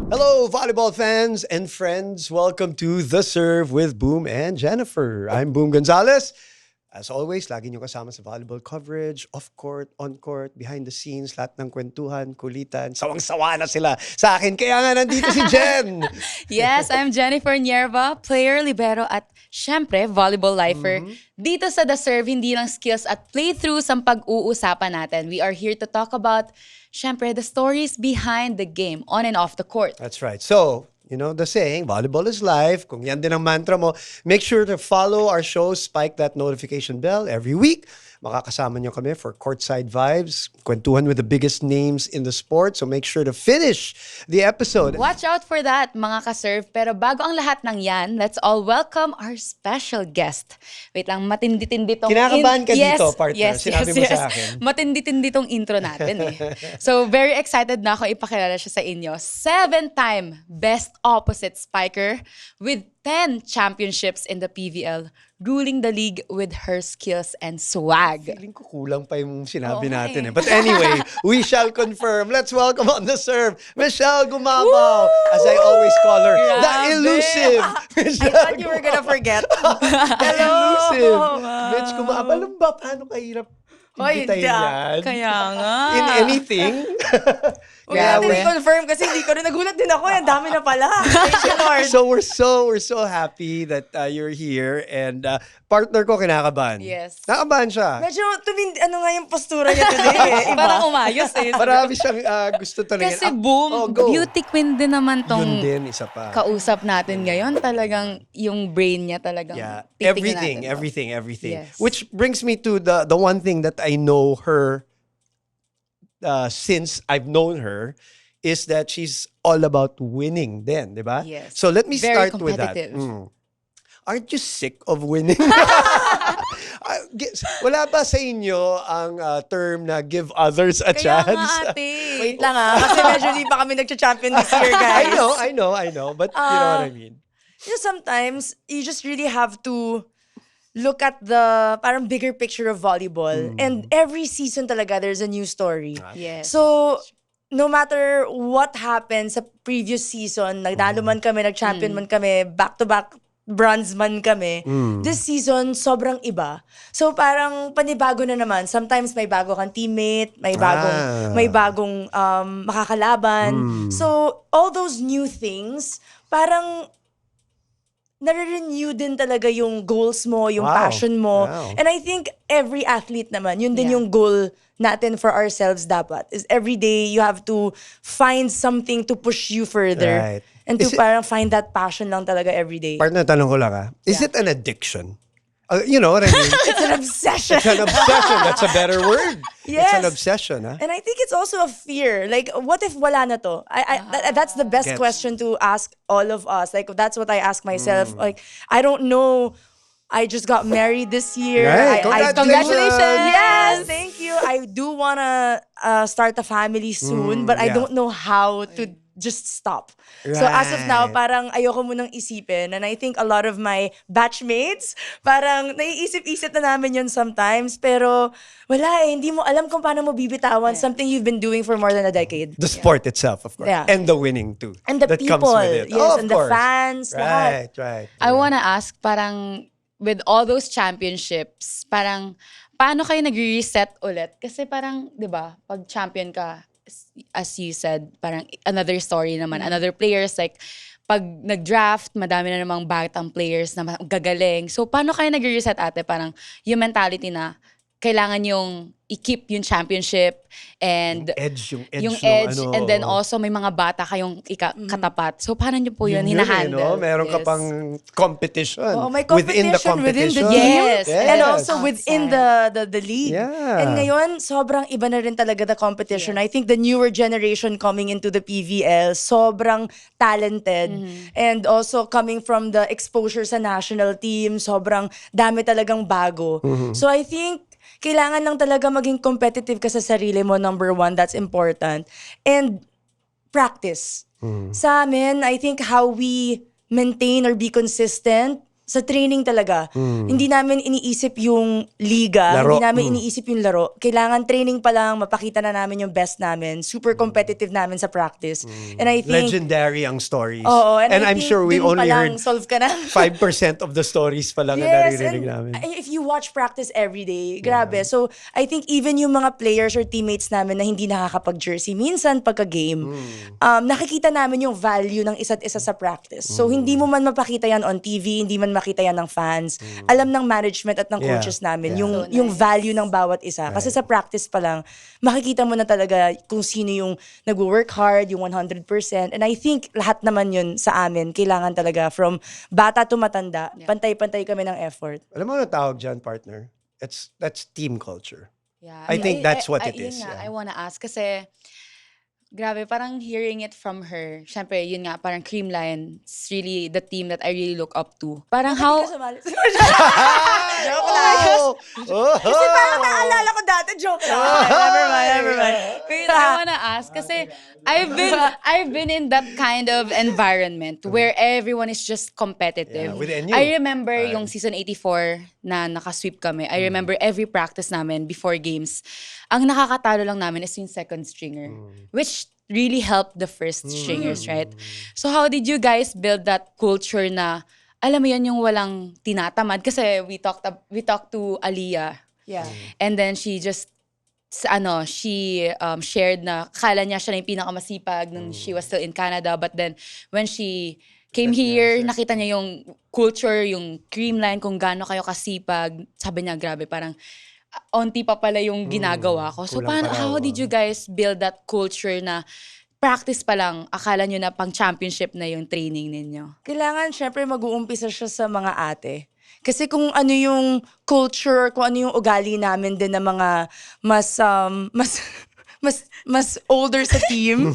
Hello, volleyball fans and friends. Welcome to The Serve with Boom and Jennifer. I'm Boom Gonzalez. As always, lagi nyo kasama sa volleyball coverage, off-court, on-court, behind the scenes, lahat ng kwentuhan, kulitan. Sawang-sawa na sila sa akin. Kaya nga nandito si Jen. Yes, I'm Jennifer Nierva, player, libero at syempre, volleyball lifer. Dito sa The Serve, hindi lang skills at playthroughs ang pag-uusapan natin. We are here to talk about, syempre, the stories behind the game, on and off the court. That's right. So, you know the saying, volleyball is live. Kung yan din ang mantra mo, make sure to follow our show, spike that notification bell every week. Makakasama nyo kami for courtside vibes, kwentuhan with the biggest names in the sport. So make sure to finish the episode. Watch out for that, mga ka-serve. Pero bago ang lahat ng yan, let's all welcome our special guest. Wait lang, matindi-tindi tong... Kinakabahan ka dito, partner. Sinabi mo sa akin. Matindi-tindi tong intro natin eh. So very excited na ako ipakilala siya sa inyo. 7-time best opposite spiker with 10 championships in the PVL, ruling the league with her skills and swag. Feeling ko kulang pa yung sinabi Oo nga natin eh. eh. But anyway, we shall confirm. Let's welcome on the serve, Michelle Gumabaw. As I always call her, the Grabe. elusive I Michelle thought you were gonna forget. Hello! Elusive. Mitch Gumabaw. Alam ba paano kahirap Hoy, imbitahin hindi yan? Kaya nga. In anything? Huwag natin Grabe. i-confirm kasi hindi ko rin nagulat din ako. Ang dami na pala. Thank you, Lord. So we're so happy that you're here, and partner ko kinakabahan. Yes. Nakabahan siya. Medyo ano nga yung postura niya today. Iba. Parang umayos eh. Marami siyang gusto talaga. Kasi boom, Oh, go. beauty queen din naman Yun tong din, isa pa. kausap natin ngayon. Talagang yung brain niya talagang Yeah, titingnan natin. everything. Yes. Which brings me to the one thing that I know her since I've known her is that she's all about winning then, di ba? Yes. So let me Very start with that. competitive. Aren't you sick of winning? Wala ba sa inyo ang term na give others a Kaya chance? nga ate. Wait lang kasi medyo di pa kami nagcha-champion this year, guys. I know. But you know what I mean. You know, sometimes, you just really have to look at the parang bigger picture of volleyball. And every season talaga, there's a new story. Yes. So, no matter what happened sa previous season, nagdalo man kami, nag-champion man kami, back-to-back bronze man kami, this season, sobrang iba. So, parang panibago na naman. Sometimes may bago kang teammate, may bagong makakalaban. So, all those new things, parang nare-renew din talaga yung goals mo, yung Wow. passion mo. Wow. And I think every athlete naman, yun din Yeah. yung goal natin for ourselves dapat. Is every day you have to find something to push you further. Right. And to Is it- parang find that passion lang talaga every day. Partner, tanong ko lang is it an addiction? You know what I mean? It's an obsession. It's an obsession. That's a better word. It's an Yes. obsession, huh? And I think it's also a fear. Like, what if wala na to? That's the best Gets. question to ask all of us. Like, that's what I ask myself. Like, I don't know. I just got married this year. Right. Congratulations. Yes, thank you. I do want to start a family soon, but I yeah. don't know how to just stop. So as of now, Right. parang ayoko munang isipin. And I think a lot of my batchmates, parang naiisip-isip na namin yun sometimes. Pero wala hindi mo alam kung paano mo bibitawan something you've been doing for more than a decade. The sport itself, of course. Yeah. And the winning, too. And the that comes people, with it. yes, Oh, of and the course. fans, lahat. Right. I wanna ask, parang with all those championships, parang paano kayo nag-reset ulit? Kasi parang, di ba, pag champion ka, as you said, parang another story naman. Another players, like, pag nag-draft, madami na namang batang players na gagaling. So, paano kayo nag-reset ate? Parang yung mentality na, kailangan yung i-keep yung championship and Yung yung edge, edge, no, and then also may mga bata kayong katapat. So paano nyo po yun hinahandle? Meron ka Yes. pang competition, Oo, may within the competition within the competition. team. Yes. And Yes. also within the league. Yeah. And ngayon, sobrang iba na rin talaga the competition. I think the newer generation coming into the PVL, sobrang talented. And also coming from the exposure sa national team, sobrang dami talagang bago. So I think, kailangan lang talaga maging competitive ka sa sarili mo, number one, that's important. And practice. Sa amin, I think how we maintain or be consistent sa training talaga. Hindi namin iniisip yung liga, Laro. hindi namin iniisip yung laro. Kailangan training pa lang, mapakita na namin yung best namin. Super competitive namin sa practice. And I think, Legendary ang stories. oo, and I I'm think sure we dun pa only lang, heard solve ka na. 5% of the stories pa lang na Yes, naririnig and namin. if you watch practice every day, grabe. So, I think even yung mga players or teammates namin na hindi nakakapag-jersey, minsan pagka-game, nakikita namin yung value ng isa't isa sa practice. So, hindi mo man mapakita yan on TV, hindi man makita yan ng fans. Alam ng management at ng Yeah. coaches namin Yeah. yung So yung nice. value ng bawat isa. Kasi sa practice pa lang, makikita mo na talaga kung sino yung nag-work hard, yung 100%. And I think lahat naman yun sa amin, kailangan talaga from bata to matanda, pantay-pantay kami ng effort. Alam mo ano tawag dyan, partner? That's team culture. Yeah. I think that's what it yun is, nga, yeah. I wanna ask kasi grabe, parang hearing it from her. Syempre, yun nga, parang Creamline is really the team that I really look up to. Parang how... Joke lang. Kasi parang naalala ko dati, joke lang. Never mind. Wait, I wanna ask kasi I've been in that kind of environment where everyone is just competitive. Yeah, within you. I remember yung season 84 na nakasweep kami. I remember every practice namin before games. Ang nakakatalo lang namin is yung second stringer, which really helped the first stringers, right? So how did you guys build that culture na alam mo yun yung walang tinatamad? Kasi we talked to Aliyah. Yeah. And then she just shared na kala niya siya na yung pinakamasipag nung she was still in Canada, but then when she came here, nakita niya yung culture, yung Creamline, kung gaano kayo kasipag. Sabi niya, grabe, parang onti pa pala yung ginagawa ko. So kulang paano, pa raw, how did you guys build that culture na practice pa lang, akala nyo na pang championship na yung training ninyo? Kailangan, syempre, mag-uumpisa siya sa mga ate. Kasi kung ano yung culture, kung ano yung ugali namin din na mga mas older sa team,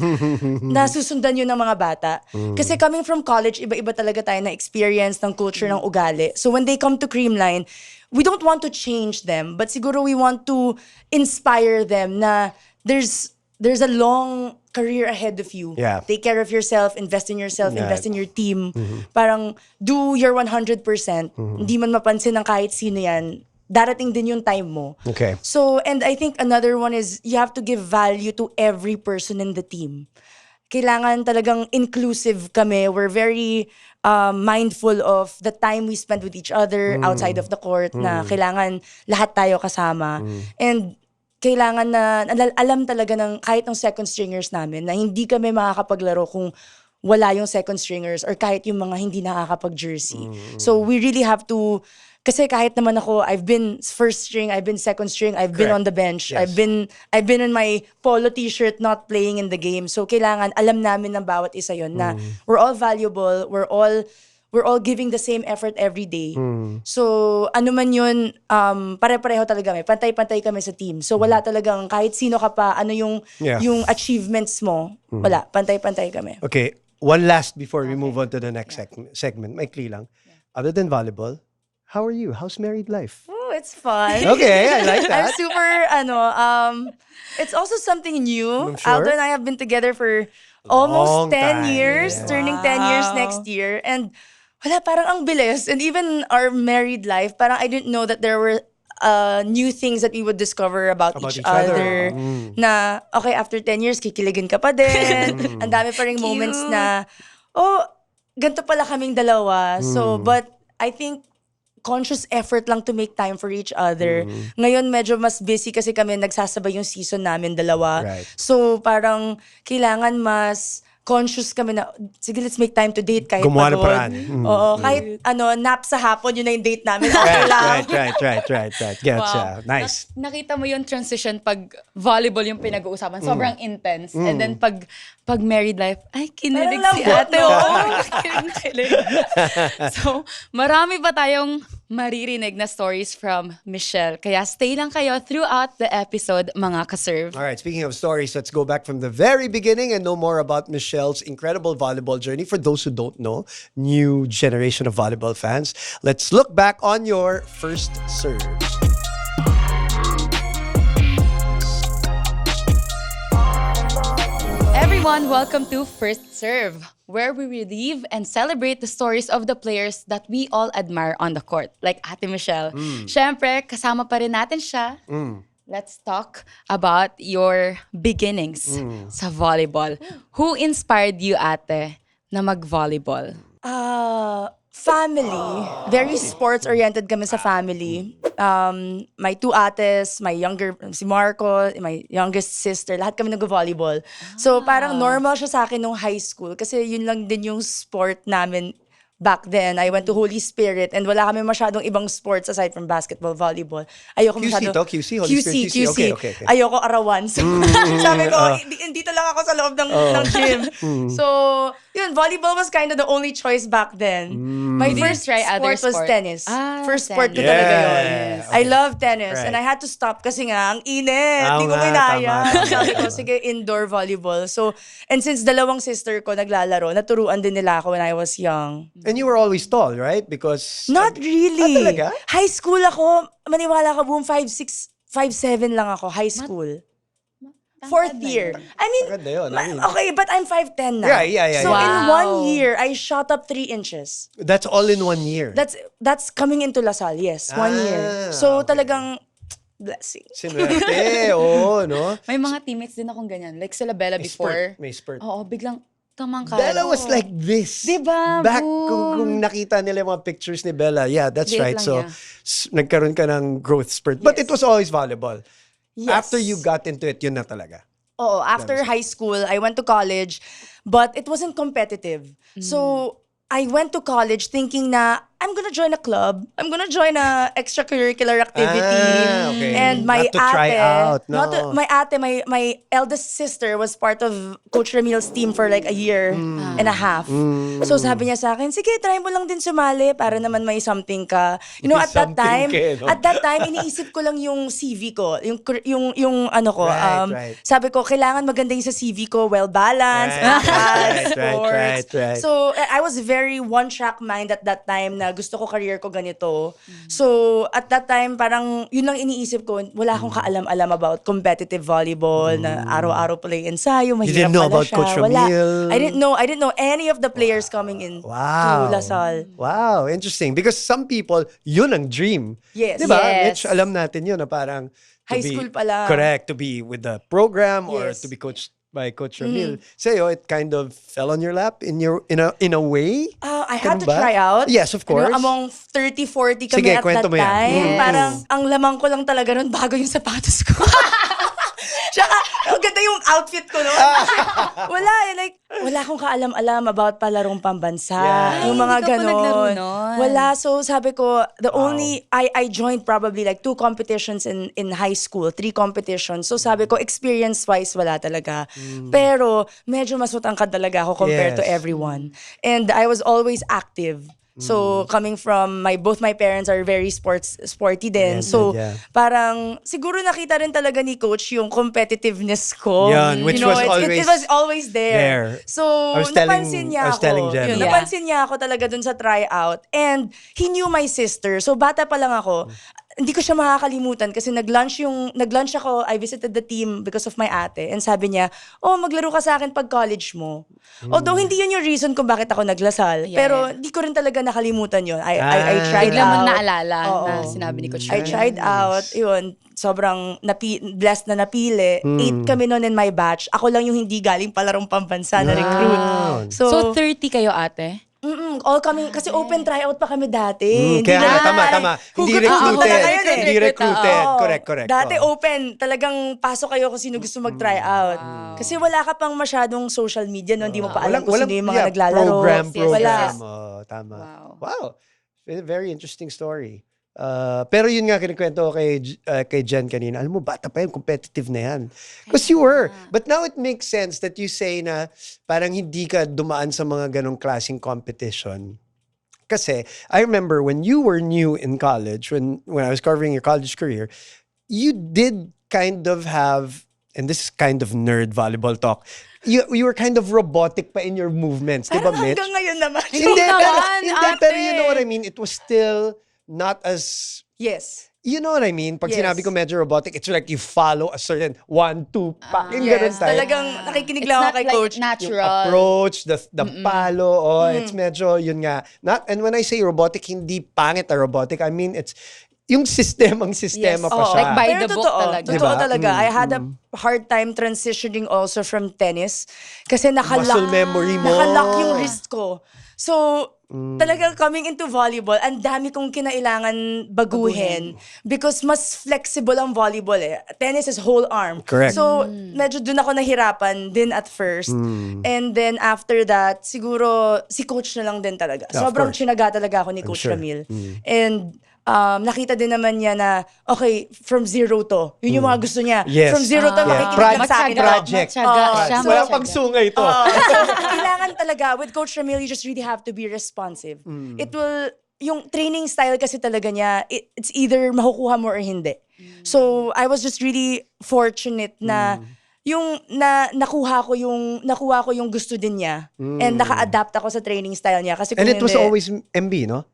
na susundan yun ng mga bata. Kasi coming from college, iba-iba talaga tayo na experience ng culture ng ugali. So when they come to Creamline, we don't want to change them, but siguro we want to inspire them na there's a long career ahead of you. Yeah. Take care of yourself, invest in yourself, Yeah. invest in your team. Parang do your 100%. Hindi man mapansin ng kahit sino yan. Darating din yung time mo. Okay. So, and I think another one is you have to give value to every person in the team. Kailangan talagang inclusive kami. We're very mindful of the time we spend with each other outside of the court na kailangan lahat tayo kasama. And kailangan na alam talaga ng kahit ng second stringers namin na hindi kami makakapaglaro kung wala yung second stringers or kahit yung mga hindi nakakapag-jersey. So we really have to, kasi kahit naman ako, I've been first string, I've been second string, I've been on the bench, Yes. I've been in my polo t-shirt not playing in the game. So kailangan alam namin ng bawat isa yon na we're all valuable, we're all giving the same effort every day. So, ano man yun, pare-pareho talaga kami. Pantay-pantay kami sa team. So, wala talagang, kahit sino ka pa, ano yung achievements mo, wala. Pantay-pantay kami. Okay, one last before we move on to the next segment. Maikli lang. Other than volleyball, how are you? How's married life? Oh, it's fun. Okay, I like I'm that. super, it's also something new. I'm sure. Aldo and I have been together for almost Long 10 time, years, yeah. turning 10 years next year. And wala, parang ang bilis. And even our married life, parang I didn't know that there were new things that we would discover about each other. Na, okay, after 10 years, kikiligin ka pa din. Ang dami pa ring moments na, oh, ganito pala kaming dalawa. So, but I think conscious effort lang to make time for each other. Ngayon, medyo mas busy kasi kami nagsasabay yung season namin dalawa. Right. So, parang kailangan mas conscious kami na, sige, let's make time to date kahit Gumawa ng pagod. paraan. Oo, kahit nap sa hapon, yun na yung date namin. Okay lang. Right. Gotcha. Nice. Nakita mo yung transition pag volleyball yung pinag-uusapan. Sobrang intense. And then pag married life, ay, kinilig Parang si lambot, ate. no? Oo, kilig. So, marami pa tayong maririnig na stories from Michelle. Kaya stay lang kayo throughout the episode, mga ka-serve. All right, speaking of stories, let's go back from the very beginning and know more about Michelle's incredible volleyball journey. For those who don't know, new generation of volleyball fans, let's look back on your first serve. Everyone, welcome to First Serve, where we relive and celebrate the stories of the players that we all admire on the court, like Ate Michelle. Siyempre, kasama pa rin natin siya. Let's talk about your beginnings sa volleyball. Who inspired you, ate, na mag-volleyball? Family. Very sports-oriented kami sa family. My two ates, si Marco, my youngest sister, lahat kami nag-volleyball. So parang normal siya sa akin nung high school kasi yun lang din yung sport namin back then. I went to Holy Spirit and wala kami masyadong ibang sports aside from basketball, volleyball. Ayoko QC masyado. to? QC? Holy Spirit QC. Okay. Ayoko arawan. So, sabi ko, dito lang ako sa loob ng gym. So, yun, volleyball was kind of the only choice back then. My first try other sport was sport? tennis. First sport ko tennis. talaga yun. Yes. I love tennis. Right. And I had to stop kasi nga, ang init. Oo Di ko nga, kinaya. tama. Sabi ko, sige, indoor volleyball. So, and since dalawang sister ko naglalaro, naturuan din nila ako when I was young. And you were always tall, right? Because... Not really. talaga? High school ako, maniwala ka, boom, 5'6", 5'7" lang ako, high school. Fourth year. I mean, Maganda yun. okay, but I'm 5'10" now. Yeah. So Wow. in 1 year, I shot up 3 inches. That's all in 1 year. That's coming into LaSalle, yes, 1 year. So okay. talagang blessing. Sinwerte, oo, no? May mga teammates din akong ganyan. Like sila Bella before. May spurt. Oo, biglang tumangkad. Bella was like this. Diba? Back, Boom. kung nakita nila yung mga pictures ni Bella, yeah, that's Liit right. lang So, niya. nagkaroon ka ng growth spurt. But it was always volleyball. Yes. After you got into it, yun na talaga. Oh, after high school, I went to college, but it wasn't competitive. So, I went to college thinking na I'm gonna join a club. I'm gonna join a extracurricular activity. Okay. And my Not to try ate, out, no. my ate, my eldest sister was part of Coach Ramil's team for like a year and a half. So sabi niya sa akin, sige, try mo lang din sumali para naman may something ka. You know, May something ka, no? at that time, iniisip ko lang yung CV ko, yung ano ko. Right. Sabi ko, kailangan maganda yung sa CV ko, well-balanced, Right. So, I was very one-track mind at that time na gusto ko career ko ganito. So, at that time, parang yun lang iniisip ko, wala akong kaalam-alam about competitive volleyball na araw-araw play ensayo, mahirap didn't know pala about siya. Coach Wala. Ramil? I didn't know any of the players coming in Wow. to LaSalle. Wow, interesting. Because some people, yun ang dream. Yes. Diba, Yes. Mitch? Alam natin yun na parang... to High be- school pa lang. Correct. To be with the program or Yes. to be coached by Coach Ramil. Sa'yo, it kind of fell on your lap in a way? I had to Ganun ba? try out. Yes, of course. You know, among 30, 40 kami Sige, at kwento that mo yan. time. Parang ang lamang ko lang talaga nun bago yung sapatos ko. Tsaka, ang ganda yung outfit ko nun. Kasi wala wala akong kaalam-alam about palarong pambansa. Yeah. Yung mga Hindi ka pa naglaro ganon. nun. Wala. So, sabi ko, I joined probably like 2 competitions in high school, 3 competitions. So, sabi ko, experience-wise, wala talaga. Pero, medyo mas matangkad talaga ako compared to Yes. everyone. And I was always active. So, coming from both my parents are very sporty din. Yeah, So, yeah. parang siguro nakita rin talaga ni coach yung competitiveness ko. Yan, which was it was always there. there. So, I was telling Jen. Yun, Yeah. napansin niya ako talaga dun sa tryout. And he knew my sister. So, bata pa lang ako. Hindi ko siya makakalimutan kasi nag-lunch ako, I visited the team because of my ate. And sabi niya, maglaro ka sa akin pag college mo. Although hindi yun yung reason kung bakit ako naglasal. Yeah. Pero di ko rin talaga nakalimutan yun. I tried Bigla mo out. naalala Oo. na sinabi ni Coach I Ramil. tried out. Yun, sobrang blessed na napili. 8 kami noon in my batch. Ako lang yung hindi galing palarong pambansa na recruit. Wow. So, 30 kayo, ate? All coming, kasi open tryout pa kami dati. Kaya nga, na- tama. Hindi Hugot ko recruited. na ngayon eh. Hindi recruited. Oo. Correct. Dati Oo. open, talagang pasok kayo kung sino gusto mag-tryout. Kasi wala ka pang masyadong social media, no? Hindi mo pa alam kung sino yung mga naglalaro. Program. Wala. Oh, tama. Wow. Very interesting story. Pero yun nga kinikwento ko kay Jen kanina. Alam mo, bata pa yan, competitive na yan. Because you were. But now it makes sense that you say na parang hindi ka dumaan sa mga ganong klaseng competition. Kasi I remember when you were new in college, when I was covering your college career, you did kind of have, and this is kind of nerd volleyball talk, you were kind of robotic pa in your movements. Di ba, Parang Mitch? hanggang ngayon naman. Hindi, naman, pero ate. you know what I mean? It was still not as... Yes. You know what I mean? Pag Yes. sinabi ko medyo robotic, it's like you follow a certain 1, 2, pak, yung ganun Yes, type. talagang nakikinig It's lang ako not kay like coach. Yung natural. approach, the palo, it's medyo, yun nga. And when I say robotic, hindi pangit na robotic. I mean, it's, yung sistema pa Oo. siya. Like by Pero the book totoo, talaga. Totoo Diba? talaga. I had a hard time transitioning also from tennis. Kasi Muscle memory mo. nakalock yung wrist ko. So, talagang coming into volleyball, ang dami kong kinailangan baguhin. Because mas flexible ang volleyball eh. Tennis is whole arm. Correct. So, medyo dun ako nahirapan din at first. And then after that, siguro si coach na lang din talaga. Yeah, of Sobrang course. tsinaga talaga ako ni Coach sure. Ramil. And nakita din naman niya na, okay, from zero to. Yun yung mga gusto niya. Yes. From zero to, Yeah. makikinig lang sa akin. Project. Matyaga Oo. siya. So, Wala matyaga. pang sungay to. So, kailangan talaga, with Coach Ramil, you just really have to be responsive. It will, yung training style kasi talaga niya, it's either makukuha mo or hindi. So, I was just really fortunate na yung nakuha ko yung gusto din niya and naka-adapt ako sa training style niya kasi And kung it was hindi, always MB, no?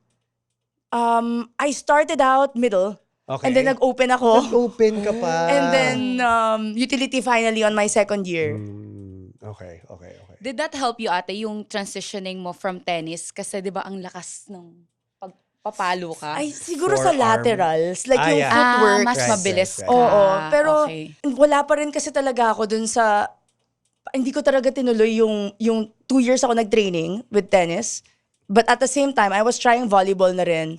I started out middle Okay. and then nag-open ako Open ka pa. and then utility finally on my second year. Okay. Did that help you, ate, yung transitioning mo from tennis? Kasi di ba ang lakas ng pagpapalo ka? Ay, siguro sa Forearm. laterals, like yung yeah. footwork. mas Right, mabilis right, ka. right. Oo, pero Okay. wala pa rin kasi talaga ako dun sa, hindi ko talaga tinuloy yung 2 years ako nag-training with tennis. But at the same time, I was trying volleyball na rin.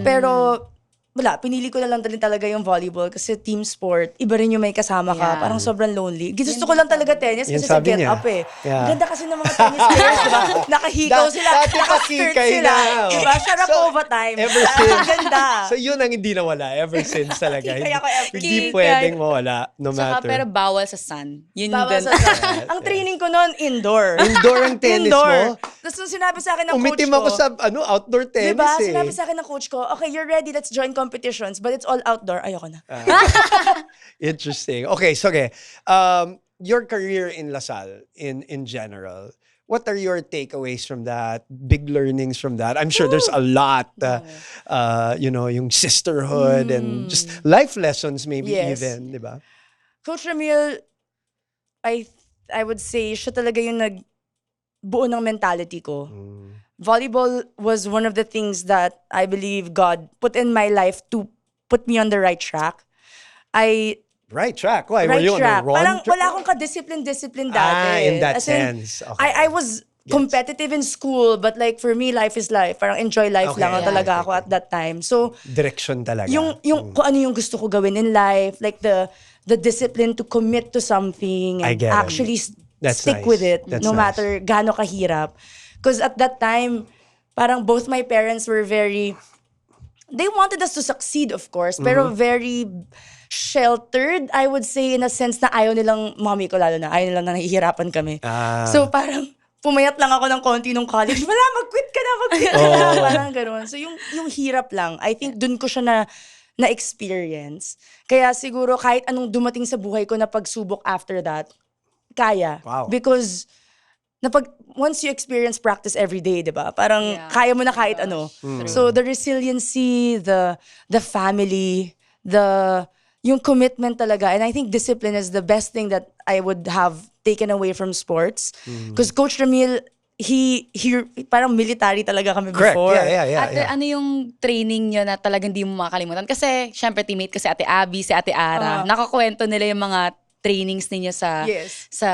Pero wala, pinili ko na lang din talaga yung volleyball kasi team sport, iba rin yung may kasama ka. Yeah. Parang sobrang lonely. Gusto ko lang talaga tennis Yan kasi sa sabi get niya. up eh. Yeah. Ganda kasi ng mga tennis players, diba? Nakahikaw sila, Dati naka-skirt pakikay sila. na. Diba? Sharapova time. Ever Ang since. ganda. So yun ang hindi nawala. Ever since talaga. Kikay ako every Hindi day. pwedeng mawala. No Saka, matter. pero bawal sa sun. Yun Bawal din. sa ang training ko noon, indoor. Indoor ang tennis mo? Tapos nung sinabi sa akin ng coach Umitim ko, ako sa outdoor tennis diba? eh. Sinabi sa akin ng coach ko, okay, you're ready, let's join competitions, but it's all outdoor. Ayoko na. Interesting. Okay, so your career in LaSalle in general, what are your takeaways from that? Big learnings from that? I'm sure there's a lot. Yung sisterhood and just life lessons maybe Yes. even, di ba? Coach Ramil, I would say, siya talaga yung nagbuo ng mentality ko. Volleyball was one of the things that I believe God put in my life to put me on the right track. Right track. Why? Were Right you on track. the wrong Parang track? wala akong ka-discipline dati. in that As in, sense. Okay. I was competitive in school, but like for me, life is life. Parang enjoy life Okay, lang yeah. talaga Okay, ako at that time. So, Direction talaga. yung kung ano yung gusto ko gawin in life, like the discipline to commit to something I and get it. actually That's stick nice. with it That's no nice. matter gaano kahirap. Because at that time, parang both my parents were they wanted us to succeed, of course, pero very sheltered, I would say, in a sense na ayaw nilang, mommy ko lalo na, ayaw nilang na nahihirapan kami. So parang, pumayat lang ako ng konti nung college. Wala, mag-quit ka na. Parang gano'n. So yung hirap lang, I think dun ko siya na-experience. Kaya siguro kahit anong dumating sa buhay ko na pagsubok after that, kaya. Wow. Because once you experience practice every day, di ba? Parang kaya mo na kahit ano. So the resiliency, the family, yung commitment talaga. And I think discipline is the best thing that I would have taken away from sports. Because Coach Ramil, he parang military talaga kami Correct. before. Yeah. Ate, ano yung training nyo na talagang di mo makakalimutan? Kasi, syempre, teammate ko si Ate Abby, si Ate Ara. Nakakwento nila yung mga trainings ninyo sa Yes. sa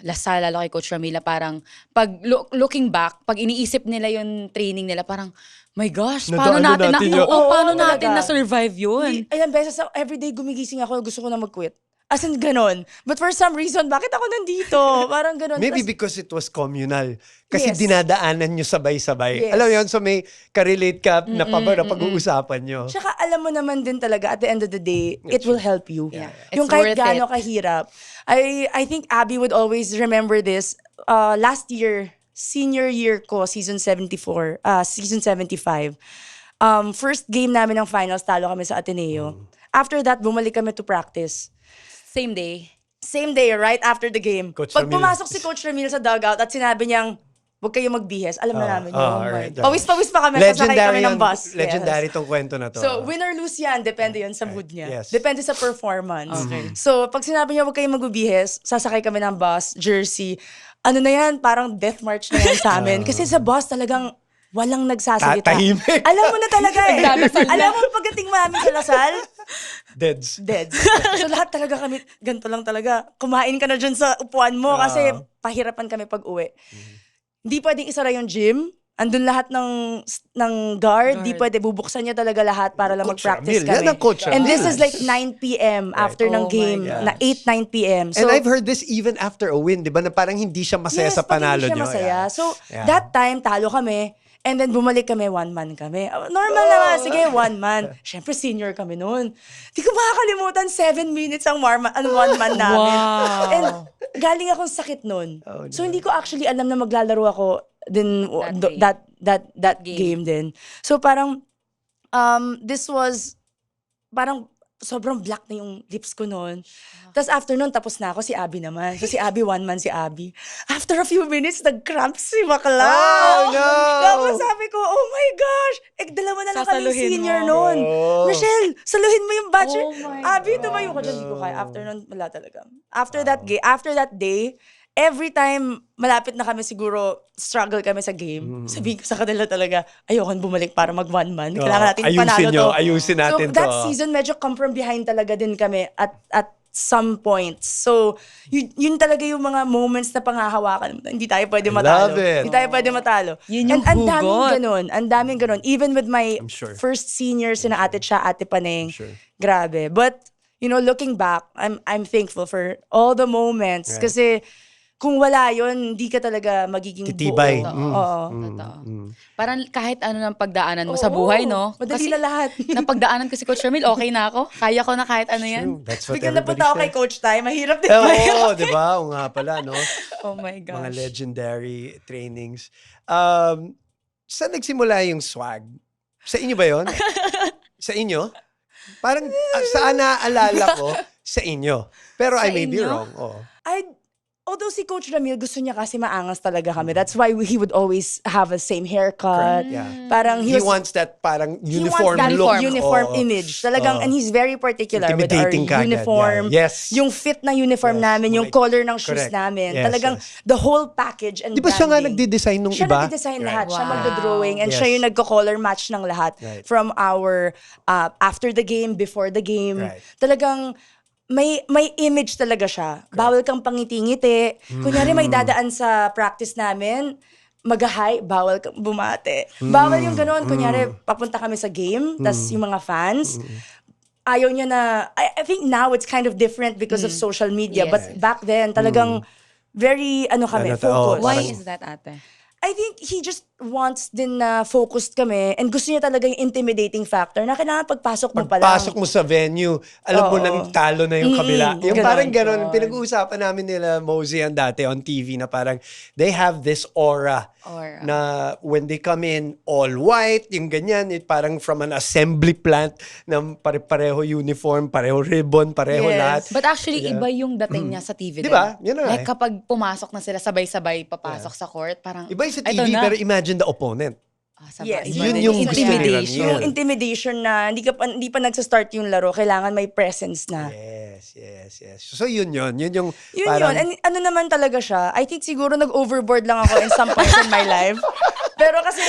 Lasal, lalo kay Coach Ramila, parang pag looking back, pag iniisip nila yung training nila, parang, my gosh, paano Nadaanan natin, natin yun. paano Oo, natin talaga. na-survive yun? Ilang beses everyday gumigising ako, gusto ko na mag-quit. As in, ganon. But for some reason, bakit ako nandito? Parang ganon. Maybe Tas- because it was communal. Kasi Yes. dinadaanan nyo sabay-sabay. Yes. Alam mo yun, so may ka-relate ka na pag-uusapan nyo. Tsaka alam mo naman din talaga, at the end of the day, it will help you. Yeah. Yung It's kahit worth gaano it. kahirap. I think Abby would always remember this. Last year, senior year ko, season 75. First game namin ng finals, talo kami sa Ateneo. After that, bumalik kami to practice. Same day. Same day, right after the game. Coach Pag Ramil. pumasok si Coach Ramil sa dugout at sinabi niyang, huwag kayo magbihes, alam na namin yun. alright. Pawis-pawis pa kami, sasakay kami ng bus. Legendary Yes. tong kwento na to. So, win or lose yan, depende yan sa mood niya. Yes. Depende sa performance. Okay. So, pag sinabi niya, huwag kayong magbibihes, sasakay kami ng bus, jersey. Ano na yan, parang death march na yan sa amin. Kasi sa bus talagang walang nagsasalita. Tahimik. Alam mo na talaga eh. Nagdadasal na. Alam mo, pagdating namin sa Lasal, Deads. dead. So lahat talaga kami, ganito lang talaga. Kumain ka na dyan sa upuan mo kasi pahirapan kami pag uwi. Hindi pwedeng isara yung gym. Andun lahat ng guard. Di pwede, bubuksan niya talaga lahat para lang Coach mag-practice Ramil. kami. Yan ang Coach And this Ramil. is like 9 p.m. after ng Oh my game. gosh. Na 8, 9 p.m. So, And I've heard this even after a win, di ba? Na parang hindi siya masaya yes, sa pag panalo hindi siya nyo. masaya. Yeah. So, Yeah. that time, talo kami. And then bumalik kami, one man kami. Normal naman, sige, one man. Siyempre, senior kami noon. Di ko makakalimutan, 7 minutes ang one man namin. Wow. And galing akong sakit noon. Oh, So, hindi ko actually alam na maglalaro ako din that game din. So, parang, this was, parang, sobrang black na yung lips ko noon. Tapos after nun, tapos na ako, si Abby naman. So si Abby, one man si Abby. After a few minutes, nag-cramp si Bakla. Oh, no! Tapos sabi ko, oh my gosh, dalawa na lang kami Sasaluhin senior mo. noon. Oh. Michelle, saluhin mo yung batch. Oh my Abby, tumayo ka dyan. Hindi ko kaya. After nun, wala talaga. After that day, every time malapit na kami siguro, struggle kami sa game, sabihin ko sa kanila talaga, ayokon bumalik para mag one man. Kailangan natin panalo to. Ayusin natin So that to. season, medyo come from behind talaga din kami at some points. So, yun talaga yung mga moments na panghahawakan. Hindi tayo pwede matalo. love it. Hindi tayo pwede matalo. Yun yung And ang daming hugot. ganun. Ang daming ganun. Even with my I'm sure. first senior, sina Ate Cha, Ate Paneng. sure. Grabe. But, looking back, I'm thankful for all the moments. Right. Kasi, kung wala yun, hindi ka talaga magiging Titibay. buo. Mm. Oo. Totoo. Parang kahit ano ng pagdaanan mo sa Oo, buhay, no? madali Kasi na lahat. napagdaanan ko si Coach Ramil, okay na ako. Kaya ko na kahit ano yan. True. That's what Bigyan na everybody punta ako kay says. Coach Tay. Mahirap din. Oo, di ba? O nga pala, no? Oh my gosh. Mga legendary trainings. Saan nagsimula yung swag? Sa inyo ba yon? Sa inyo? Parang saan naaalala ko? Sa inyo. Pero I Sa may be inyo? wrong. Oo. Although si Coach Ramil, gusto niya kasi maangas talaga kami. That's why he would always have a same haircut. Correct, yeah. Parang He wants that parang he uniform wants that look. uniform Oo. image. Talagang, Oo. and he's very particular with our Intimidating ka agad. uniform. Yeah. Yes. Yung fit na uniform Yes. namin, yung Right. color ng shoes Correct. namin. Yes, Talagang yes. the whole package and Di ba siya nga branding. nagde-design nung Siya iba? nagde-design lahat. Siya Wow. magdo-drawing. And Yes. siya yung nagko-color match ng lahat. Right. From our after the game, before the game. Right. Talagang may image talaga siya. Bawal kang pangiti-ngiti. Kunyari may dadaan sa practice namin, mag-hi, bawal kang bumate. Bawal yung ganun. Kunyari, papunta kami sa game, tas yung mga fans, ayaw niya na, I think now it's kind of different because of social media. Yes. But back then, talagang very, kami, focused. Why Parang- is that, ate? I think he just wants din na focused kami and gusto niya talaga yung intimidating factor na kailangan pagpasok mo pa lang. Pagpasok mo sa venue, alam mo Oo. nang talo na yung kabila. Yung ganon. parang gano'n, pinag-uusapan namin nila Mosey and dati on TV na parang they have this aura. Aura. Na when they come in all white, yung ganyan, parang from an assembly plant na pare-pareho uniform, pareho ribbon, pareho Yes. lahat. But actually, iba yung dating niya sa TV Di ba? Yun na nga Like eh. kapag pumasok na sila sabay-sabay papasok sa court, parang Iba yung sa eto TV, na. pero imagine the opponent. Yes. Iba Yun din yung gusto ni intimidation. Ramil. Yung intimidation na hindi pa nagsa-start yung laro, kailangan may presence na. Yes. So yun yun. Yun yung Yun parang, yun. And ano naman talaga siya, I think siguro nag-overboard lang ako in some points in my life. Pero kasi,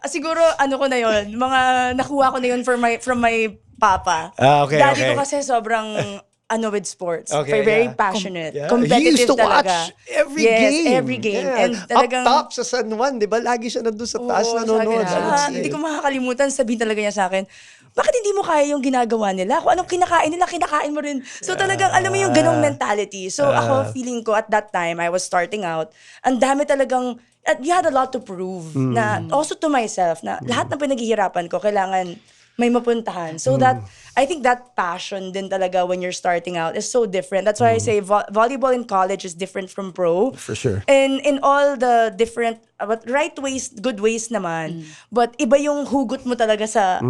siguro ko na yun, mga nakuha ko na yun from my papa. Okay, Daddy okay. ko kasi sobrang, with sports. Okay, Very yeah. passionate. Yeah. Competitive He used to talaga. watch every yes, game. every game. Yeah. And talagang, Up top sa San Juan, di ba? Lagi siya nandun sa taas Oo, nanonood. sa akin, I would say. Hindi ko makakalimutan, sabihin talaga niya sa akin, bakit hindi mo kaya yung ginagawa nila? Kung anong kinakain nila, kinakain mo rin. So talagang, alam mo yung ganong mentality. So ako, feeling ko at that time, I was starting out, ang dami talagang, at you had a lot to prove na, also to myself, na lahat ng pinaghihirapan ko, kailangan may mapuntahan. So that, I think that passion din talaga when you're starting out is so different. That's why I say volleyball in college is different from pro. For sure. And in all the different, but right ways, good ways naman. But iba yung hugot mo talaga sa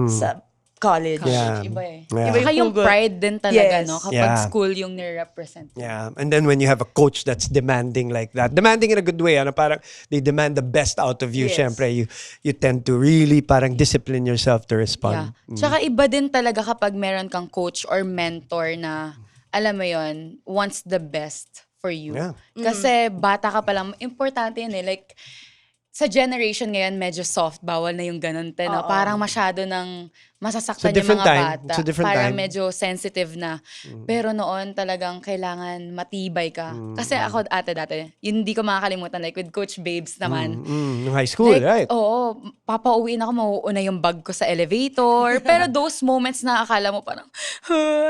college. Yeah. Iba eh. Yeah. Saka yung Hugot. pride din talaga, Yes. no? Kapag Yeah. school yung nire-represent. Yeah. And then when you have a coach that's demanding like that, demanding in a good way, ano, parang they demand the best out of you, Yes. syempre, you tend to really parang discipline yourself to Yeah. respond. Tsaka iba din talaga kapag meron kang coach or mentor na, alam mo yon, wants the best for you. Yeah. Kasi bata ka pa lang, importante yun eh. Like, sa generation ngayon, medyo soft. Bawal na yung ganun. No? Parang masyado ng masasaktan yung different mga time. bata. It's a different Parang time. medyo sensitive na. Pero noon talagang kailangan matibay ka. Kasi ako dati, yun hindi ko makakalimutan. Like with Coach Babes naman. Nung high school, Like, right? Oo, papauwiin ako, mauuna yung bag ko sa elevator. Pero those moments na akala mo parang,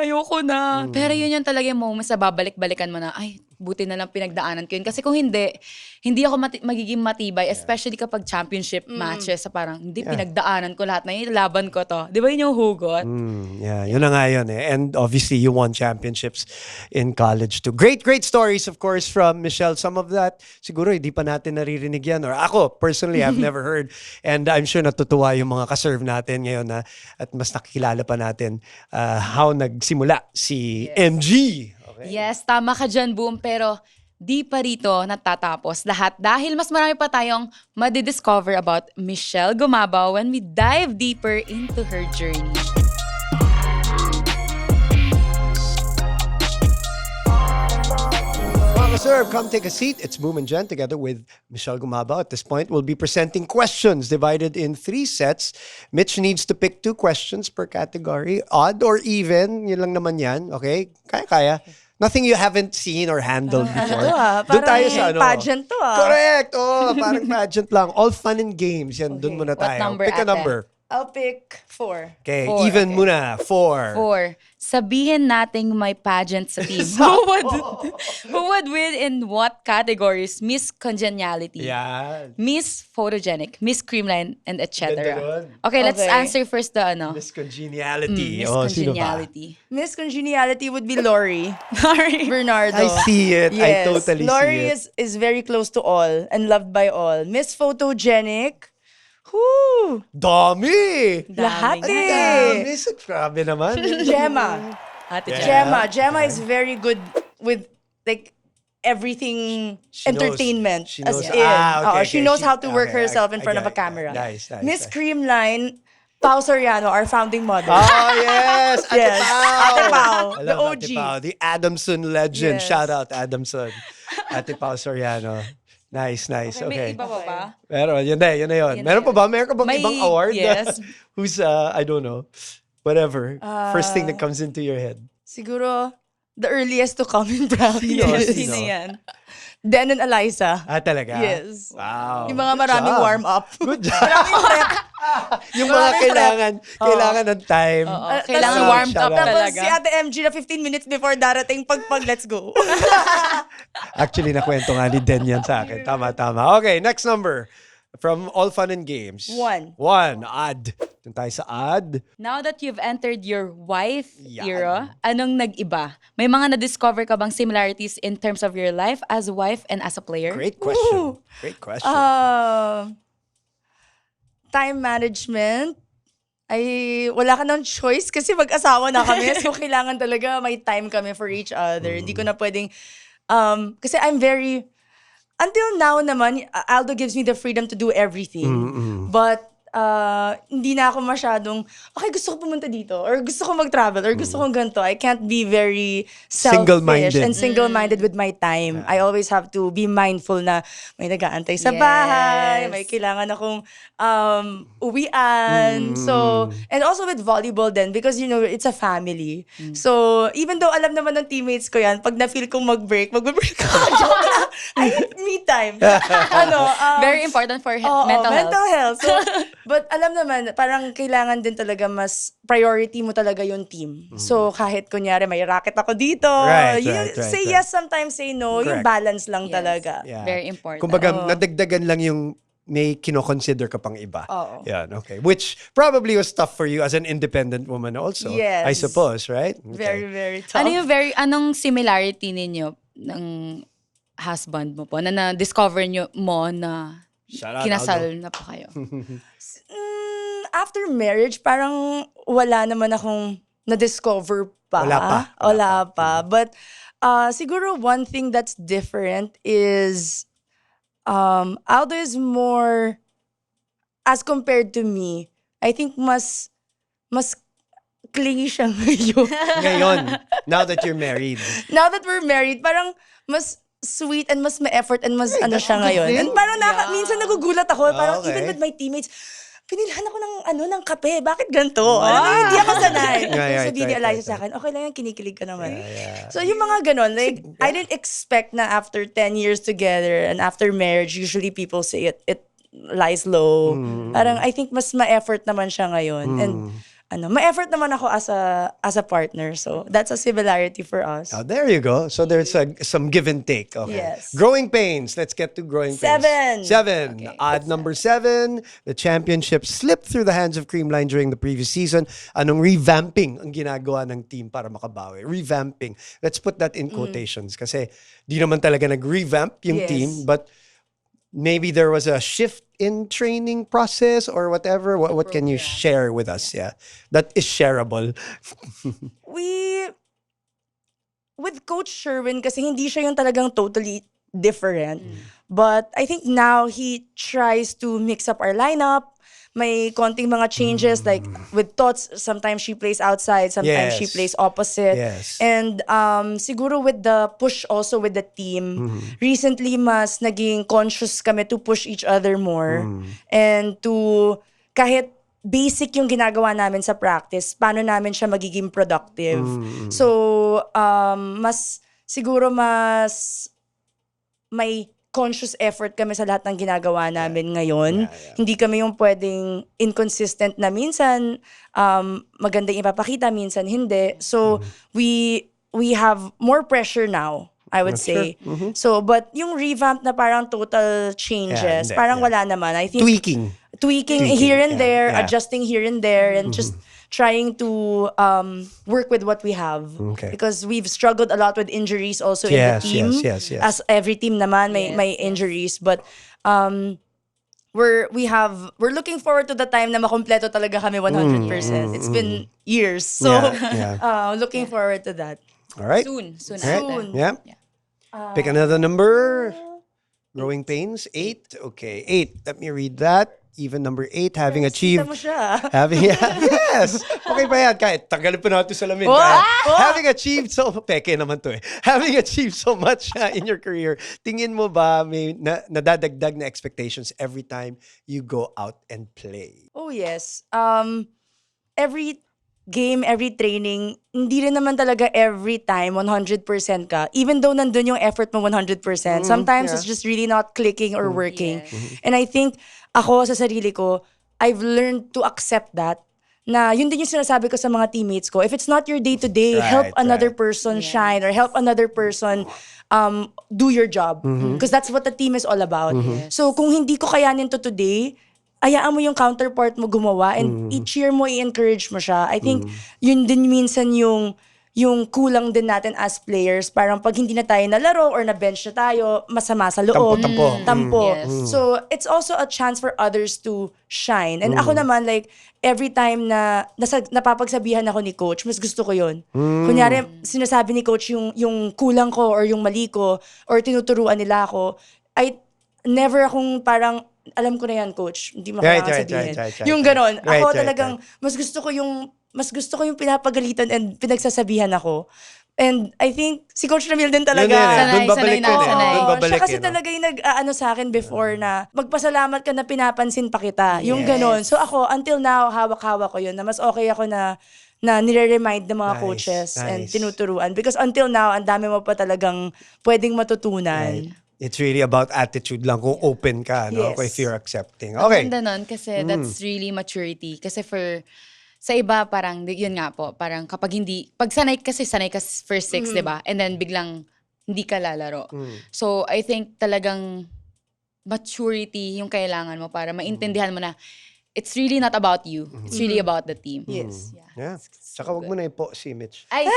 ayoko na. Pero yun yung talaga yung moments na babalik-balikan mo na, ay, buti na lang pinagdaanan ko yun. Kasi kung hindi ako magiging matibay, especially kapag championship matches, sa parang, hindi, pinagdaanan ko lahat na yun, laban ko to. Di ba yun yung hugot? Yeah, yun na nga yun eh. And obviously, you won championships in college too. Great, great stories, of course, from Michelle. Some of that, siguro, hindi pa natin naririnig yan. Or ako, personally, I've never heard. And I'm sure natutuwa yung mga kaserve natin ngayon na at mas nakikilala pa natin how nagsimula si MG. Okay. Yes, tama ka dyan, Boom. Pero di pa rito natatapos lahat dahil mas marami pa tayong madidiscover about Michelle Gumabaw when we dive deeper into her journey. Sir, come take a seat. It's Boom and Jen together with Michelle Gumabaw. At this point, we'll be presenting questions divided in 3 sets. Mitch needs to pick 2 questions per category. Odd or even, yun lang naman yan. Okay? Kaya. Nothing you haven't seen or handled before. Doon tayo sa ano. pageant to Correct! Oh, parang pageant lang. All fun and games. Yan, doon muna What tayo. number, Pick a ate? number. I'll pick 4. Okay, 4, even okay. muna. 4. 4. Sabihin nating may pageant sa team. Who would win in what categories? Miss Congeniality, Yan. Miss Photogenic, Miss Creamline, and etc. Ganda nun. Okay, let's Okay. answer first the ano. Miss Congeniality. Miss Oh, sino ba? Congeniality. Miss Congeniality would be Lori Sorry. Bernardo. I see it. I totally Lori see it. is very close to all and loved by all. Miss Photogenic. Whoo! Dami! Lahat Dami. eh. Dami. Grabe naman. Gemma. Ate Yeah. Jen. Gemma is very good with like everything She knows. entertainment She knows. as in. Okay, She okay. knows how to work okay, herself in I front of get a it. camera. Nice. Miss Creamline, Pao Soriano, our founding mother. Oh, yes. Ate Yes. Pao. Ate Pao, I the love OG. Ate Pao, the Adamson legend. Yes. Shout out, Adamson. Ate Pao Soriano. Nice. May Okay. iba pa ba? Pero, yun na yun. Yun Meron pa na ba? Meron ka bang May- ibang award? yes. Who's, I don't know. Whatever. First thing that comes into your head. Siguro, the earliest to come in brownies. Sino? Sino yan? Den and Eliza. Ah, talaga? Yes. Wow. Yung mga Good maraming job. warm-up. Good job. Maraming prep. Yung mga kailangan ng time. Kailangan Shout warmed up out. Tapos talaga. si Ate MG na 15 minutes before darating pag let's go. Actually, nakwento nga ni Den yan sa akin. Tama. Okay, next number. From All Fun and Games. 1. 1. Odd. Doon tayo sa odd. Now that you've entered your wife Yan. era, anong nag-iba? May mga na-discover ka bang similarities in terms of your life as a wife and as a player? Great question. Woo! Great question. Time management. Ay, wala ka ng choice kasi mag-asawa na kami. So, kailangan talaga may time kami for each other. Hindi ko na pwedeng, kasi I'm very, until now naman, Aldo gives me the freedom to do everything. But hindi na ako masyadong, okay, gusto ko pumunta dito, or gusto ko mag-travel, or gusto kong ganito. I can't be very selfish Single-minded. and single-minded with my time. I always have to be mindful na may nag-aantay sa bahay, may kailangan akong uwian. So, and also with volleyball then, because you know, it's a family. So, even though alam naman ng teammates ko yan, pag na-feel kong mag-break ako. Joke lang. I need me time. Very important for mental health. So, but alam naman, parang kailangan din talaga mas priority mo talaga yung team. So, kahit kunyari may racket ako dito, Right, you right, say right. yes, sometimes say no. Yung Correct. balance lang Yes. talaga. Yeah. Very important. Kumbaga, nadagdagan lang yung may kino-consider ka pang iba. Oo. Yan, okay. Which probably was tough for you as an independent woman also. Yes. I suppose, right? Okay. Very, very tough. Anong similarity ninyo ng husband mo po na na-discover mo na Shout out, kinasal na po kayo? After marriage, parang wala naman akong na-discover pa. Wala pa. But siguro one thing that's different is Aldo is more, as compared to me, I think mas clingy siya ngayon. Ngayon, now that you're married. Now that we're married, parang mas sweet and mas may effort and mas ano that's siya a good ngayon. thing. And parang minsan nagugulat ako, parang Okay. even with my teammates, pinilhan ako ng kape. Bakit ganito? Alam mo, hindi ako sanay. Right, Sabihin ni right, Eliza right. sa akin, okay lang yan, kinikilig ka naman. Yeah. So yung mga ganon, like, I didn't expect na after 10 years together and after marriage, usually people say it lies low. Parang I think mas ma-effort naman siya ngayon. And ma-effort naman ako as a partner. So that's a similarity for us. Oh, there you go. So there's some give and take. Okay. Yes. Growing pains. Let's get to growing pains. 7. Okay. Odd number 7. The championship slipped through the hands of Creamline during the previous season. Anong revamping ang ginagawa ng team para makabawi? Revamping. Let's put that in quotations kasi di naman talaga nag-revamp yung Yes. team, but maybe there was a shift in training process or whatever. What can you share with us? Yeah. That is shareable. With Coach Sherwin, kasi hindi siya yung talagang totally different. But I think now he tries to mix up our lineup. May konting mga changes, like with Tots, sometimes she plays outside, sometimes she Yes. plays opposite. Yes. And siguro with the push also with the team, recently mas naging conscious kami to push each other more. And to, kahit basic yung ginagawa namin sa practice, paano namin siya magiging productive. So, siguro mas may conscious effort kami sa lahat ng ginagawa namin ngayon. Hindi kami yung pwedeng inconsistent na minsan magandang ipapakita, minsan hindi. So, we have more pressure now, I would say. So, but yung revamp na parang total changes, hindi, parang wala naman. I think tweaking here and there, adjusting here and there, and just trying to work with what we have. Okay. Because we've struggled a lot with injuries also in the team. Yes. As every team naman may injuries, but we're looking forward to the time na makompleto talaga kami 100%. It's been years. So looking forward to that. All right. Soon. Soon. Yeah. Pick another number. Growing pains. 8. Okay. 8. Let me read that. Even number 8, having achieved... Kita mo siya. Yes! Okay pa yan. Kahit tanggalin pa natin sa salamin. Having achieved so... Peke naman to eh. Having achieved so much in your career, tingin mo ba may nadadagdag na expectations every time you go out and play? Oh yes. Every game, every training, hindi rin naman talaga every time 100% ka. Even though nandun yung effort mo 100%, sometimes it's just really not clicking or working. And I think ako sa sarili ko, I've learned to accept that. Na yun din yung sinasabi ko sa mga teammates ko. If it's not your day-to-day, help another person shine or help another person do your job. Because that's what the team is all about. So kung hindi ko kayanin to today, ayaan mo yung counterpart mo gumawa and i-cheer mo, i-encourage mo siya. I think yun din minsan yung kulang din natin as players. Parang pag hindi na tayo nalaro or na-bench na tayo, masama sa loob. Tampo. Yes. So, it's also a chance for others to shine. And ako naman, like, every time na napapagsabihan ako ni Coach, mas gusto ko yun. Kunyari, sinasabi ni Coach yung kulang ko or yung mali ko or tinuturuan nila ako, never akong parang alam ko na yan, coach. Hindi mo Right, kailangan right, sabihin. right. Yung ganon. Right, Ako right, talagang, mas gusto ko yung pinapagalitan and pinagsasabihan ako. And I think, si Coach Ramil din talaga. Yun yun eh. Sanay, Doon babalik sanay na, yun eh. sanay. Doon babalik Siya kasi eh, no? talaga yung nag-ano sa akin before na magpasalamat ka na pinapansin pa kita. Yung Yes. ganon. So ako, until now, hawak-hawak ko yun na mas okay ako na nire-remind ng mga Nice, coaches and nice. tinuturuan. Because until now, ang dami mo pa talagang pwedeng matutunan. It's really about attitude lang kung open ka, no? Yes. If you're accepting. Ang Okay. ganda nun kasi that's really maturity. Kasi sa iba parang, yun nga po, parang kapag pag sanay ka first six, di ba? And then biglang hindi ka lalaro. So I think talagang maturity yung kailangan mo para maintindihan mo na it's really not about you. It's really about the team. Yes. Yeah. Tsaka wag mo na ipo si Mitch. Ay,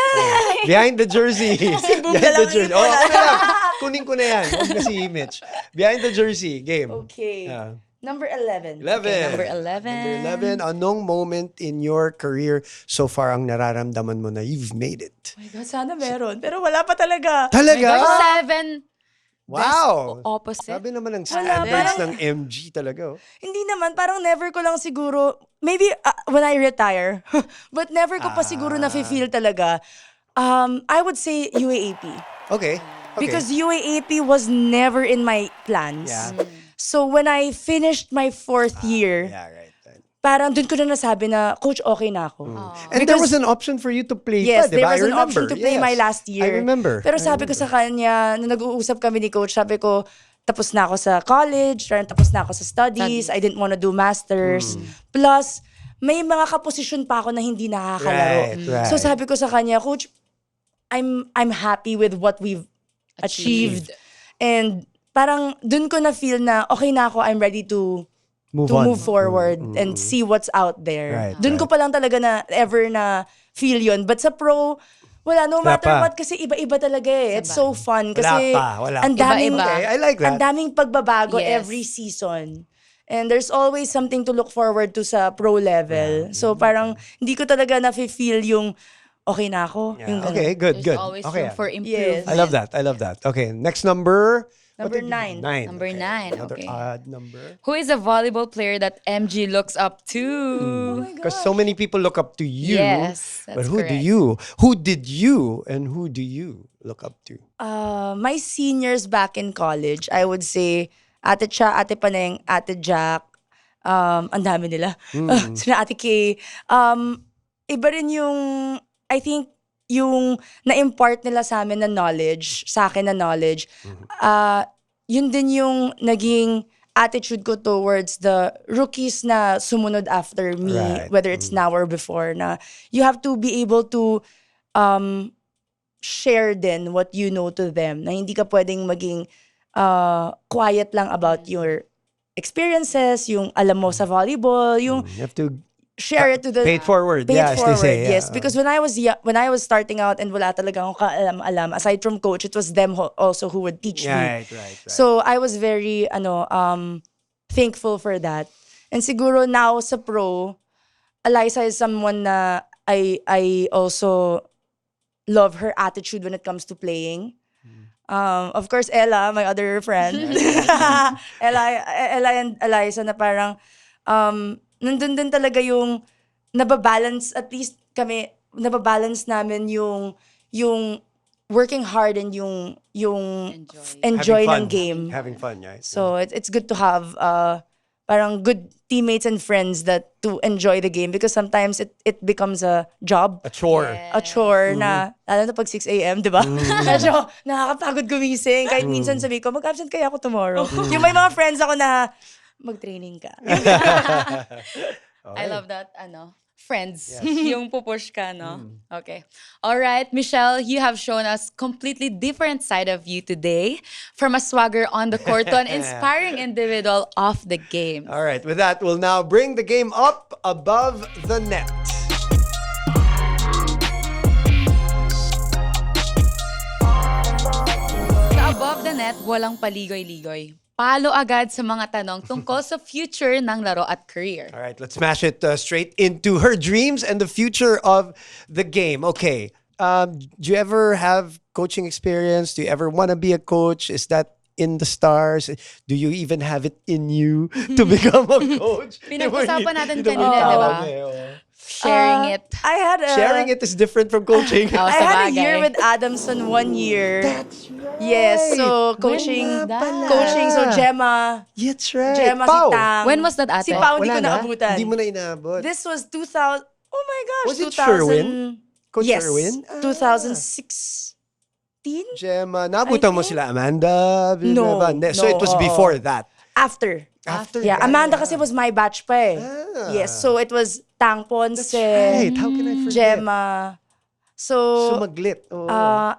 Behind the jersey. Boom Behind na the lang jersey. ipo Oh, na. ako na lang. Kunin ko na yan. Huwag na si Mitch. Behind the jersey. Game. Okay. Yeah. Number 11. 11. number 11. Number 11. Anong moment in your career so far ang nararamdaman mo na you've made it? Oh my God, sana meron. Pero wala pa talaga. Talaga? Number 7. Wow! Opposite. Sabi naman ng Wala, standards parang- ng MG talaga. Oh. Hindi naman, parang never ko lang siguro, maybe when I retire, but never ko pa siguro na-feel talaga. I would say UAAP. Okay. Because UAAP was never in my plans. Yeah. So when I finished my 4th year, Yeah, right. parang dun ko na nasabi na, Coach, okay na ako. And there was an option for you to play Yes, pa, di there ba? was I an option remember. to play Yes. my last year. I remember. Pero sabi ko sa kanya, nung nag-uusap kami ni Coach, sabi ko, tapos na ako sa college, tapos na ako sa studies, I didn't want to do masters. Plus, may mga kaposisyon pa ako na hindi nakakalaro. Right. So sabi ko sa kanya, Coach, I'm happy with what we've achieved. And parang dun ko na feel na okay na ako, I'm ready to Move move forward and see what's out there. Right, Dun ko pa lang talaga na ever na feel yun. But sa pro, wala, no Wala matter pa. what, kasi iba-iba talaga eh. It's so fun. Kasi Wala pa. ang daming, Iba-iba. Okay, I like that. ang daming pagbabago Yes. every season. And there's always something to look forward to sa pro level. So parang hindi ko talaga na-feel yung okay na ako. Yung ganun. Okay, good, There's good. always Okay. room for improvement. Yes. I love that. I love that. Okay, next number. What Number did you- 9. 9. Number okay. 9, Another okay. odd number. Who is a volleyball player that MG looks up to? Because so many people look up to you. Yes, But that's who do correct. who did you and who do you look up to? My seniors back in college, I would say, Ate Cha, Ate Paneng, Ate Jack, ang dami nila. Sina Ate Kay. Iba rin yung, I think, yung na-impart nila sa amin na knowledge, sa akin na knowledge, yun din yung naging attitude ko towards the rookies na sumunod after me, Right. whether it's now or before, na you have to be able to share din what you know to them, na hindi ka pwedeng maging quiet lang about your experiences, yung alam mo sa volleyball, yung You have to share it to the pay it forward. pay yeah, it as forward. they say. Yes, because when I was starting out and wala talaga akong kaalam-alam, aside from coach, it was them also who would teach me. Right. So I was very thankful for that. And siguro now sa pro, Eliza is someone na I also love her attitude when it comes to playing. Of course, Ella, my other friend. Ella and Eliza na parang nandun din talaga yung nababalance, at least kami, nababalance namin yung working hard and yung enjoy ng game. Having fun, right? So it's good to have parang good teammates and friends that to enjoy the game, because sometimes it becomes a job. A chore. A chore na, lalo na pag 6 a.m., di ba? Medyo nakakapagod gumising. Kahit minsan sabi ko, mag-absent kaya ako tomorrow. Yung may mga friends ako na, mag-training ka. I love that, friends. Yung pupush ka, no? Okay. All right, Michelle, you have shown us completely different side of you today. From a swagger on the court to an inspiring individual off the game. All right, with that, we'll now bring the game up above the net. Sa Above the Net, walang paligoy-ligoy. Palo agad sa mga tanong tungkol sa future ng laro at career. All right, let's smash it straight into her dreams and the future of the game. Okay, do you ever have coaching experience? Do you ever want to be a coach? Is that in the stars? Do you even have it in you to become a coach? Pinag-usapan natin Hindi mo kanina, di ba? tawag eh, oh. Sharing it. I had a, Sharing it is different from coaching. Oh, I had a sabagay. year with Adamson 1 year. That's right. Yes, so coaching, When was that? coaching, so Gemma, That's right. Gemma Pao. si Tang. When was that, ate? Si Pao hindi Wala ko na? naabutan. Hindi mo na inaabot. This was 2000, oh my gosh, Was it 2000. Sherwin? Coach yes, Sherwin? Ah. 2016? Gemma, naabutan mo think- sila Amanda? No, Hindi. So no, it was oo. before that. After. After Yeah, that, Amanda yeah. kasi was my batch pa eh. Ah. Yes, so it was Tang Ponce, That's right. How can I forget? Gemma. So, Sumaglit. Oo. uh,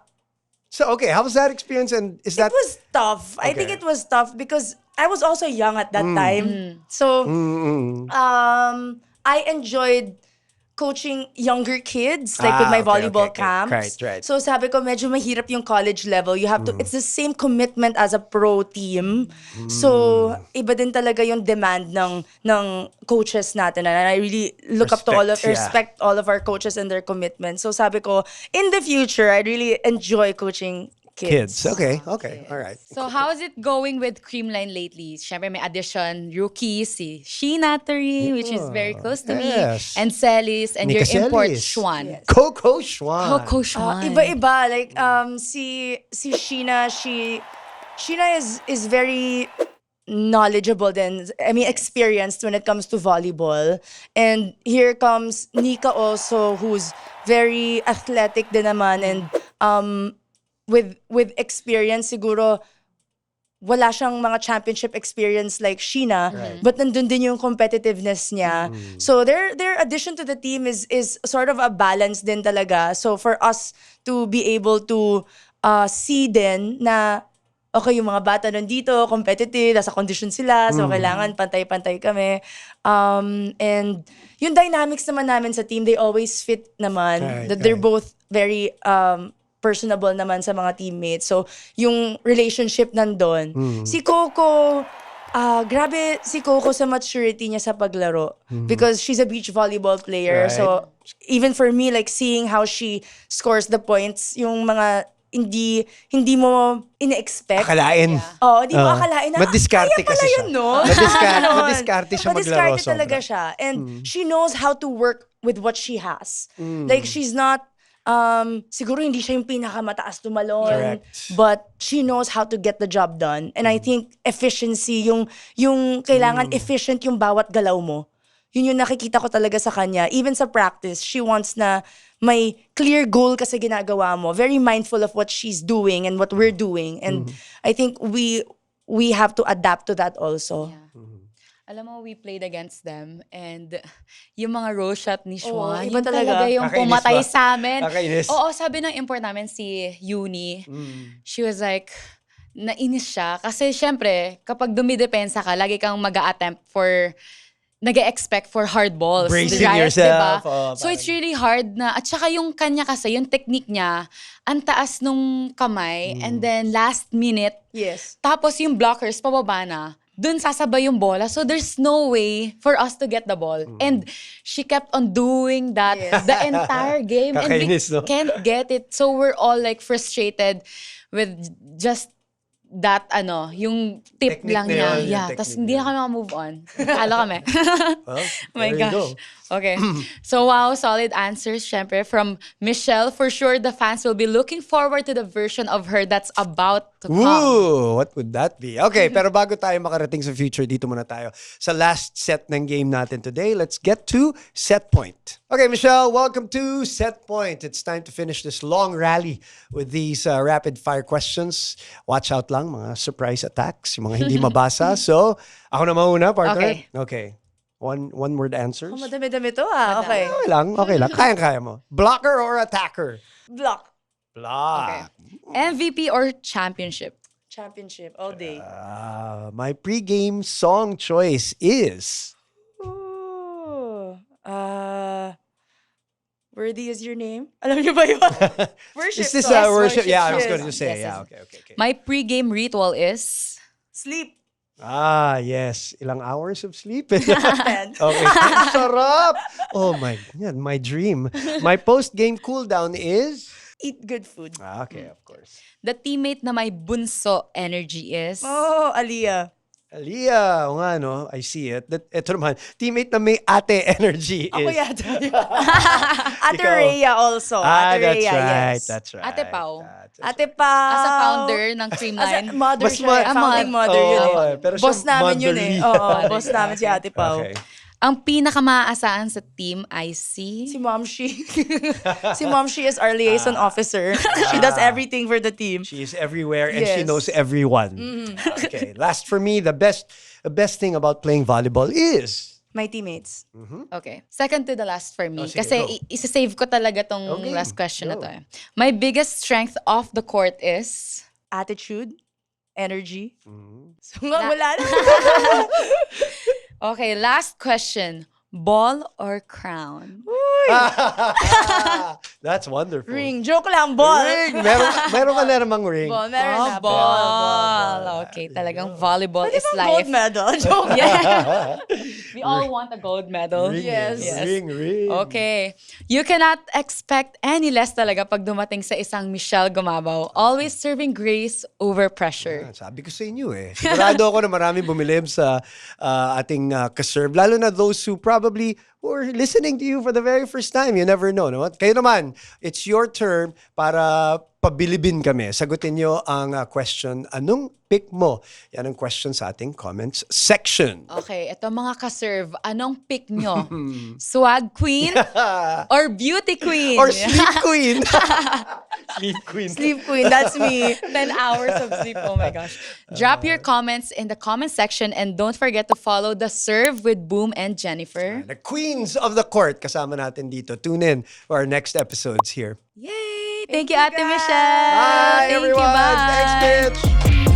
okay, how was that experience? And is that... it was tough. I think Okay. it was tough because I was also young at that time. So, Mm-mm. I enjoyed coaching younger kids, like with Ah, my okay, volleyball okay. camps. Right. So sabi ko, medyo mahirap yung college level. You have to, it's the same commitment as a pro team. So, iba din talaga yung demand ng coaches natin. And I really look up to Respect, respect all of our coaches and their commitment. So sabi ko, in the future, I really enjoy coaching kids. Okay. All right. So, how's it going with Creamline lately? Siyempre, may addition, rookies, si Sheena Tari, which is very close to yes. me, and Celis, and Nika your import, Celis. Schwan. Coco Schwan. Coco Schwan. Iba-iba. Like, si Sheena, Sheena is very knowledgeable then, I mean, experienced when it comes to volleyball. And here comes Nika also, who's very athletic din naman, and with experience, siguro, wala siyang mga championship experience like Sheena, but nandun din yung competitiveness niya. So their addition to the team is sort of a balance din talaga. So for us to be able to see din na okay, yung mga bata nandito, competitive, nasa condition sila, so kailangan pantay-pantay kami. And yung dynamics naman namin sa team, they always fit naman. Right, That they're right. both very personable naman sa mga teammates. So, yung relationship nandun. Si Coco, grabe si Coco sa maturity niya sa paglaro. Because she's a beach volleyball player. Right. So, even for me, like seeing how she scores the points, yung mga hindi mo ine-expect. Akalain. Oo, di mo akalain na, Madiskarte kaya pala kasi siya. yun, no? Madiskarte siya maglaro Madiskarte sobra. talaga siya. And she knows how to work with what she has. Like, she's not, siguro hindi siya yung pinakamataas tumalon, Correct. but she knows how to get the job done. And I think efficiency, yung kailangan efficient yung bawat galaw mo. Yun yung nakikita ko talaga sa kanya. Even sa practice, she wants na may clear goal kasi ginagawa mo. Very mindful of what she's doing and what we're doing. And I think we have to adapt to that also. Yeah. Alam mo, we played against them, and yung mga roll shot ni Schwan, iba yun talaga. yung Kakainis pumatay ba? sa amin. Kakainis. Oo, sabi ng import namin, si Uni, she was like, nainis siya. Kasi syempre, kapag dumidepensa ka, lagi kang mag-a-attempt for, nag-expect for hard balls. Bracing right? yourself. Diba? Oh, So it's really hard na, at saka yung kanya kasi, yung technique niya, ang taas nung kamay, and then last minute, Yes. tapos yung blockers, pababa na. Dun sasabay yung bola. So there's no way for us to get the ball. And she kept on doing that the entire game. And we Kakainis, no? can't get it. So we're all like frustrated with just that, yung tip Technique lang na niya. yun, yung Yeah. technique Tapos hindi na na kami move on. Talo kami. Well, My there you go. gosh. Okay. So wow, solid answers, syempre, from Michelle. For sure, the fans will be looking forward to the version of her that's about to come. Ooh, what would that be? Okay, pero bago tayo makarating sa future, dito muna tayo sa last set ng game natin today. Let's get to set point. Okay, Michelle, welcome to set point. It's time to finish this long rally with these rapid fire questions. Watch out lang, mga surprise attacks, yung mga hindi mabasa. So, ako na mauna, partner. Okay. One word answers. Oh, madami-dami to Okay. Okay lang. Kayang-kaya mo. Blocker or attacker? Block. Block. MVP or championship? Championship all day. My pre-game song choice is... Ooh. Worthy is your name? Alam niyo ba yun? Worship Is this song. worship? Yeah, I was Yes. going to say. Yes, Yeah, yes. okay. My pre-game ritual is... Sleep. Yes. Ilang hours of sleep? Man. Okay. Sarap! Oh my God, my dream. My post-game cooldown is... eat good food. Okay, of course. The teammate na may bunso energy is... Oh, Aliyah. Aliyah, o nga, no? I see it. Ito naman, teammate na may ate energy Ako is... yata. Ate Ikaw. Rhea also. Ate that's Rhea, right. yes. That's right. Ate Pao. Ate Pao. As a founder ng As a Creamline. mother Mas siya. Founding mother yun eh. Pero Boss siya namin yun eh. motherly. Oo, boss namin si Ate Pao. Okay. Ang pinaka-maaasahan sa team ay si... Si Mom Shi. Si Mom Shi is our liaison officer. She does everything for the team. She is everywhere and she Yes. knows everyone. Okay. Last for me, the best thing about playing volleyball is... My teammates. Okay. Second to the last for me. Oh, sige, Kasi go. isa-save ko talaga tong Okay, last question na go. to. Eh. My biggest strength off the court is... Attitude. Energy. So nga, wala na. Okay, last question. Ball or crown? That's wonderful. Ring. Joke lang, ball. Ring. Meron ka na namang ring. Ball. Meron na. Ball. Okay, talagang volleyball is Gold life. medal. Joke. Yeah. We all want a gold medal. Ring. Yes. Ring. Okay. You cannot expect any less talaga pag dumating sa isang Michelle Gumabaw. Always serving grace over pressure. Sabi ko sa inyo eh. Sigurado ako na maraming bumilib sa ating kaserve. Lalo na those who probably were listening to you for the very first time. You never know. No? Kayo naman, it's your turn para pabilibin kami. Sagutin nyo ang question, anong pick mo? Yan ang question sa ating comments section. Okay, ito mga ka-serve, anong pick nyo? Swag queen or beauty queen? Or sleep queen. Sleep queen. Sleep queen. That's me. 10 hours of sleep. Oh my gosh. Drop your comments in the comment section and don't forget to follow The Serve with Boom and Jennifer. The queens of the court kasama natin dito. Tune in for our next episodes here. Yay! Thank you, Ate Michelle. Bye, Thank everyone. you. Bye. Thanks, bitch.